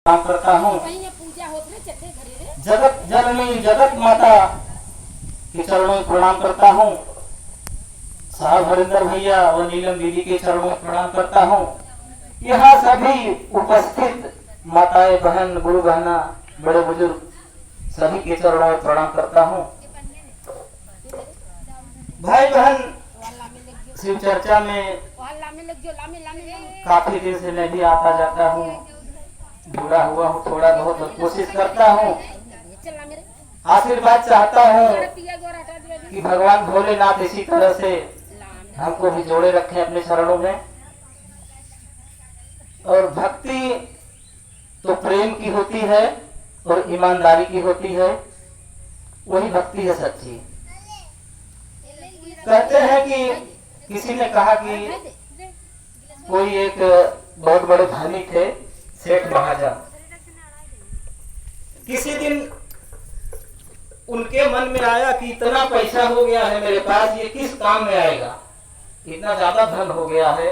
काम करता हूँ। जगत जननी जगत माता के चरणों में प्रणाम करता हूँ। साहब हरिंदर भैया और नीलम दीदी के चरणों में प्रणाम करता हूँ। यहाँ सभी उपस्थित माताएं बहन गुरु बहना बड़े बुजुर्ग सभी के चरणों में प्रणाम करता हूँ। भाई बहन शिव चर्चा में काफी दिन से मैं भी आता जाता हूँ, जुड़ा हुआ हूँ, थोड़ा बहुत कोशिश करता हूँ, आशीर्वाद चाहता हूँ कि भगवान भोलेनाथ इसी तरह से हमको भी जोड़े रखें अपने चरणों में। और भक्ति तो प्रेम की होती है और ईमानदारी की होती है, वही भक्ति है सच्ची। कहते हैं कि किसी ने कहा कि कोई एक बहुत बड़े धनी थे, सेठ महाजन। किसी दिन उनके मन में आया कि इतना पैसा हो गया है मेरे पास, ये किस काम में आएगा, इतना ज्यादा धन हो गया है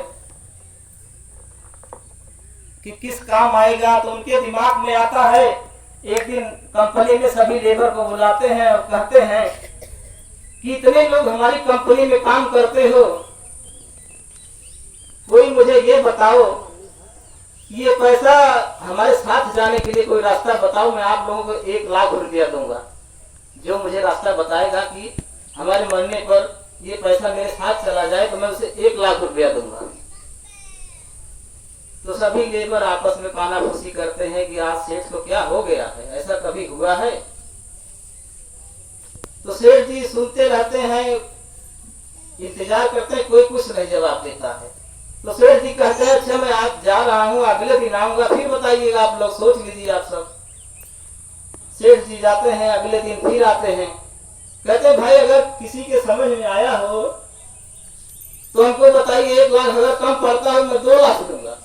कि किस काम आएगा। तो उनके दिमाग में आता है, एक दिन कंपनी में सभी लेबर को बुलाते हैं और कहते हैं कि इतने लोग हमारी कंपनी में काम करते हो, कोई मुझे ये बताओ ये पैसा हमारे साथ जाने के लिए कोई रास्ता बताओ, मैं आप लोगों को 1 लाख रुपया दूंगा। जो मुझे रास्ता बताएगा कि हमारे मरने पर ये पैसा मेरे साथ चला जाए तो मैं उसे 1 लाख रुपया दूंगा। तो सभी लेबर आपस में कानाफूसी करते हैं कि आज सेठ को क्या हो गया है, ऐसा कभी हुआ है। तो सेठ जी सुनते रहते हैं, इंतजार करते हैं, कोई कुछ नहीं जवाब देता है। तो सेठ जी कहते हैं अच्छा मैं आज जा रहा हूँ, अगले दिन आऊंगा, फिर बताइएगा, आप लोग सोच लीजिए आप सब। सेठ जी जाते हैं, अगले दिन फिर आते हैं, कहते हैं भाई अगर किसी के समझ में आया हो तो हमको बताइए, 1 लाख अगर कम पड़ता है मैं 2 लाख दूंगा,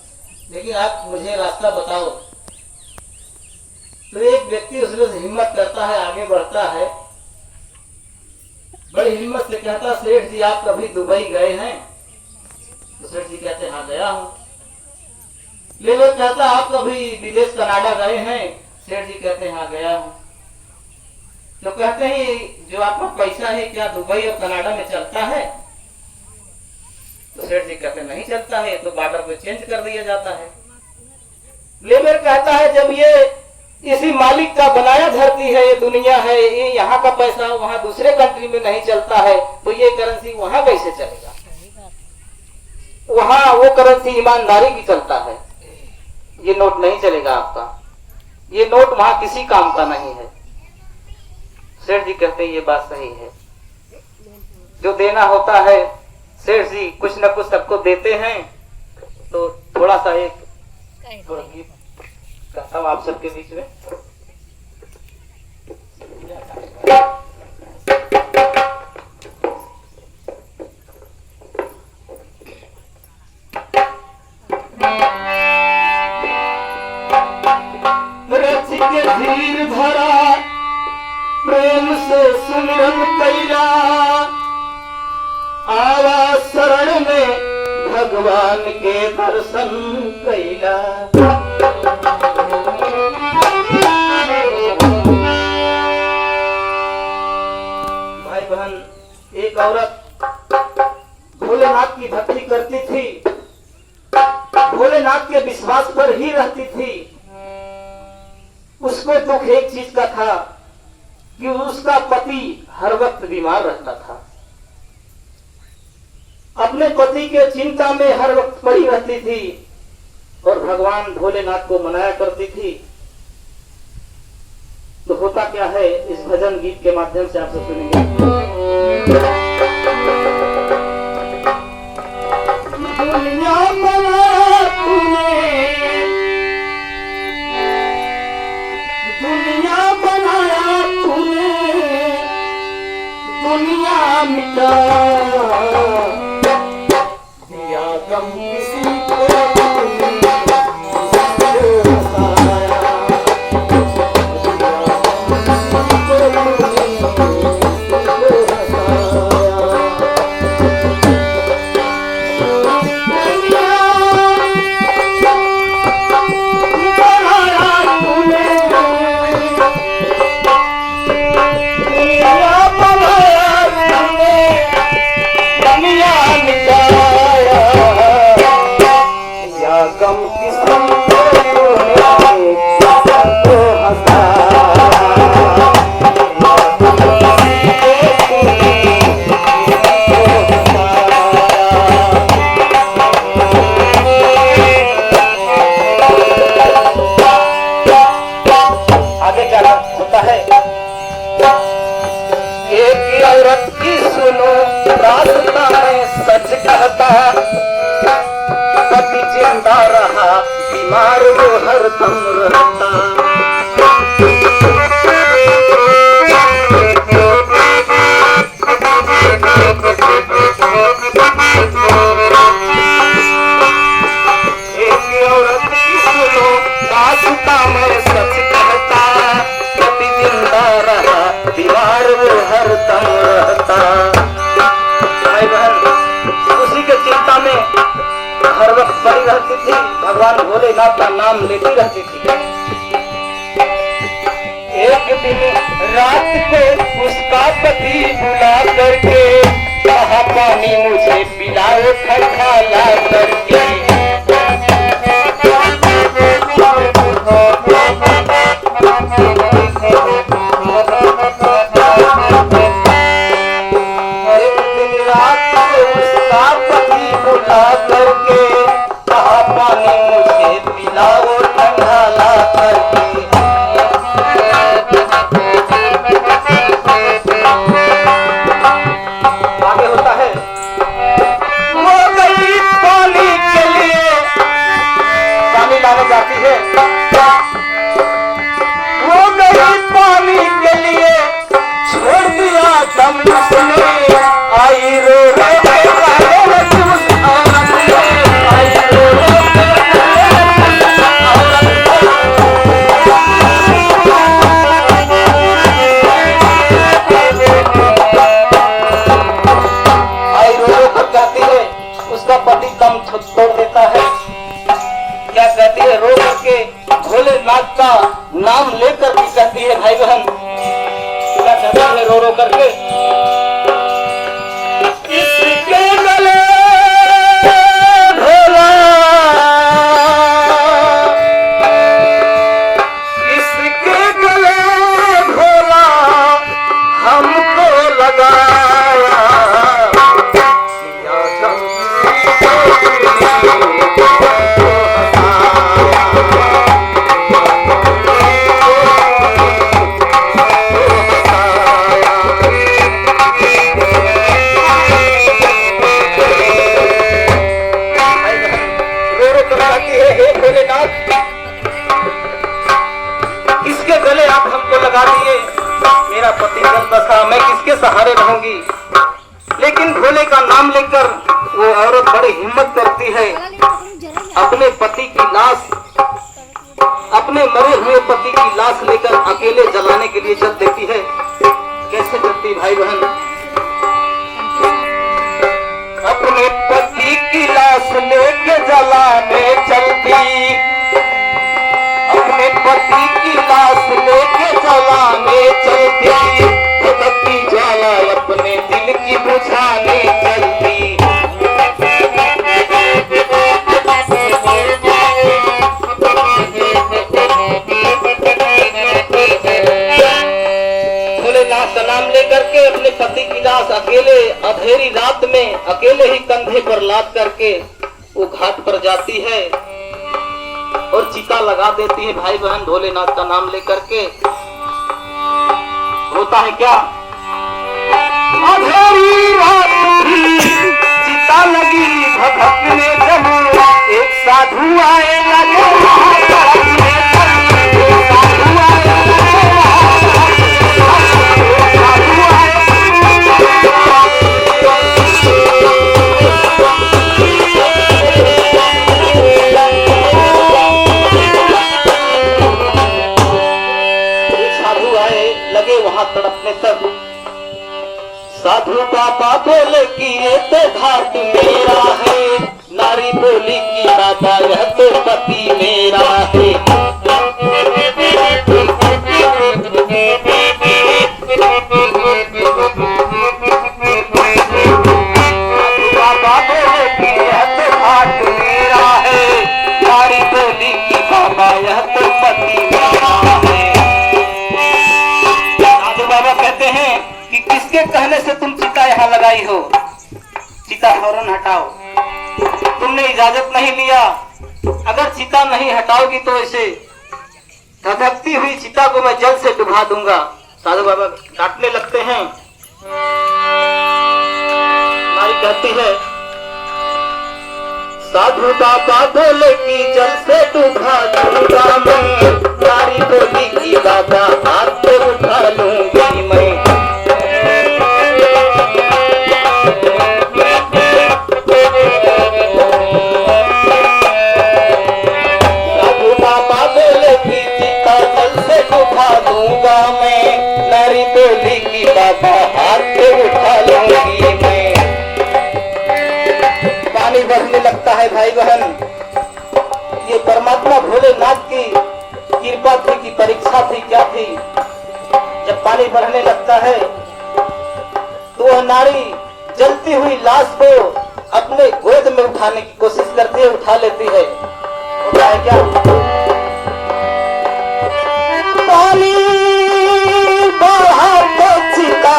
लेकिन आप मुझे रास्ता बताओ। तो एक व्यक्ति उसमें हिम्मत करता है, आगे बढ़ता है, बड़ी हिम्मत से कहता सेठ जी आप कभी दुबई गए हैं? तो सेठ जी कहते हाँ गया हूँ। लेबर कहता आप कभी विदेश कनाडा गए हैं? सेठ जी कहते हाँ गया हूँ। तो कहते हैं जो आपका पैसा है क्या दुबई और कनाडा में चलता है? तो सेठ जी कहते नहीं चलता है, तो बॉर्डर को चेंज कर दिया जाता है। लेबर कहता है जब ये इसी मालिक का बनाया धरती है, ये दुनिया है, ये यहाँ का पैसा वहाँ दूसरे कंट्री में नहीं चलता है, तो ये करेंसी वहाँ कैसे चलेगा? वहाँ वो करेंसी ईमानदारी की चलता है, ये नोट नहीं चलेगा आपका, ये नोट वहाँ किसी काम का नहीं है। सेठ जी कहते हैं ये बात सही है, जो देना होता है सेठ जी कुछ न कुछ सबको देते हैं। तो थोड़ा सा एक गीत कहता हूँ आप सबके बीच में। रच के धीर धरा प्रेम से सुमिरन कैला, आवा शरण में भगवान के दर्शन कैला। भाई बहन, एक औरत भोलेनाथ की भक्ति करती थी, भोलेनाथ के विश्वास पर ही रहती थी। उसको दुख एक चीज का था कि उसका पति हर वक्त बीमार रहता था, अपने पति के चिंता में हर वक्त पड़ी रहती थी और भगवान भोलेनाथ को मनाया करती थी। तो होता क्या है इस भजन गीत के माध्यम से आप सब सुनेंगे। दुनिया बनाया तूने, दुनिया बनाया तूने, दुनिया मिटा दिया गम किसी को बनाया मैं सच कहता, पति जिंदा रहा दीवार वो हरदम रहता। भाई बहन उसी के चिंता में हर वक्त पड़ी रहती थी, भगवान भोलेनाथ का नाम लेती रहती थी। एक दिन रात को उसका पति बुला करके कहा पानी मुझे पिलाओ ठंडा ला करके। एक दिन रात को उसका पति बुला करके कहा पानी मुझे पिलाओ ठंडा ला करके। जाती है वो गई पानी के लिए, छोड़ दिया दम उसने, आई रो रो के औरत उस औरत ने, आई रो रो के आई रो रो कर कहती है। उसका पति दम तोड़ देता है। क्या कहती है? रो करके भोलेनाथ का नाम लेकर भी कहती है। भाई बहन क्या कहती है रो रो करके? इसके गले भोला, इसके गले भोला हमको लगाया, इसके गले आप हमको लगा दिए, मेरा पति जल बसा, मैं किसके सहारे रहूंगी। लेकिन भोले का नाम लेकर वो औरत बड़ी हिम्मत करती है, अपने पति की लाश, अपने मरे हुए पति की लाश लेकर अकेले जलाने के लिए चल देती है। कैसे चलती भाई बहन? अपने पति की लाश लेके जलाने चलती, अपने पति की लाश लेके जलाने चलती, भटकती ज्वाला अपने दिल की बुझाने चलती। भोलेनाथ का नाम लेकर के अपने पति की लाश अकेले अंधेरी रात में अकेले ही कंधे पर लाद करके वो घाट पर जाती है और चिता लगा देती है। भाई बहन भोलेनाथ का नाम लेकर के होता है क्या? अंधेरी रात भी चिता लगी भटकने, जब एक साधु आए लगे तड़पने तक। साधु बाबा बोले कि ये तो घाट मेरा है, नारी बोली कि बाबा यह तो पति मेरा है। साधु बाबा बोले कि यह तो घाट मेरा है, नारी बोली कि बाबा यह तो पति मेरा है। बाबा कहते हैं कि किसके कहने से तुम चिता यहाँ लगाई हो? चिता फौरन हटाओ, तुमने इजाजत नहीं लिया। अगर चिता नहीं हटाओगी तो ऐसे धधकती हुई चिता को मैं जल से डुबा दूंगा। साधु बाबा डांटने लगते हैं। नारी कहती है साधु बाबा बोले कि जल से डुबा दूंगा मैं, नारी बोली कि बाबा हाथ पे उठा लूंगी मैं। साधु बाबा बोले कि भाई बहन, ये परमात्मा भोलेनाथ की कृपा थी कि परीक्षा थी, क्या थी? जब पानी बढ़ने लगता है तो वह नारी जलती हुई लाश को अपने गोद में उठाने की कोशिश करती है, उठा लेती है। होता है क्या? पानी बढ़ा तो चिता,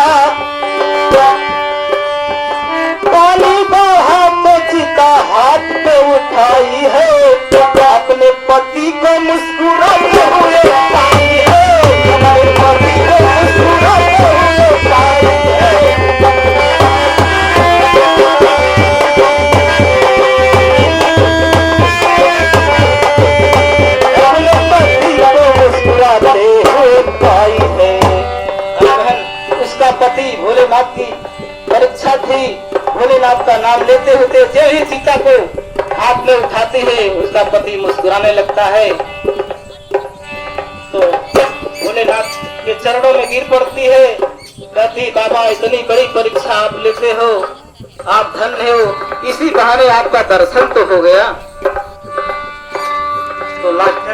पानी बढ़ा तो चिता हाथ पे उठाई है, अपने पति को मुस्कुराते हुए पाई है, अपने पति को मुस्कुराते हुए पाई है। अपने पति को मुस्कुराते हुए पाई है। उसका पति भोलेनाथ की परीक्षा थी। भोलेनाथ का नाम लेते होते जो ही सीता को हाथ में उठाते हैं उसका पति मुस्कुराने लगता है, तो भोलेनाथ के चरणों में गिर पड़ती है, कहती बाबा इतनी बड़ी परीक्षा आप लेते हो, आप धन्य हो, इसी बहाने आपका दर्शन तो हो गया। तो लास्ट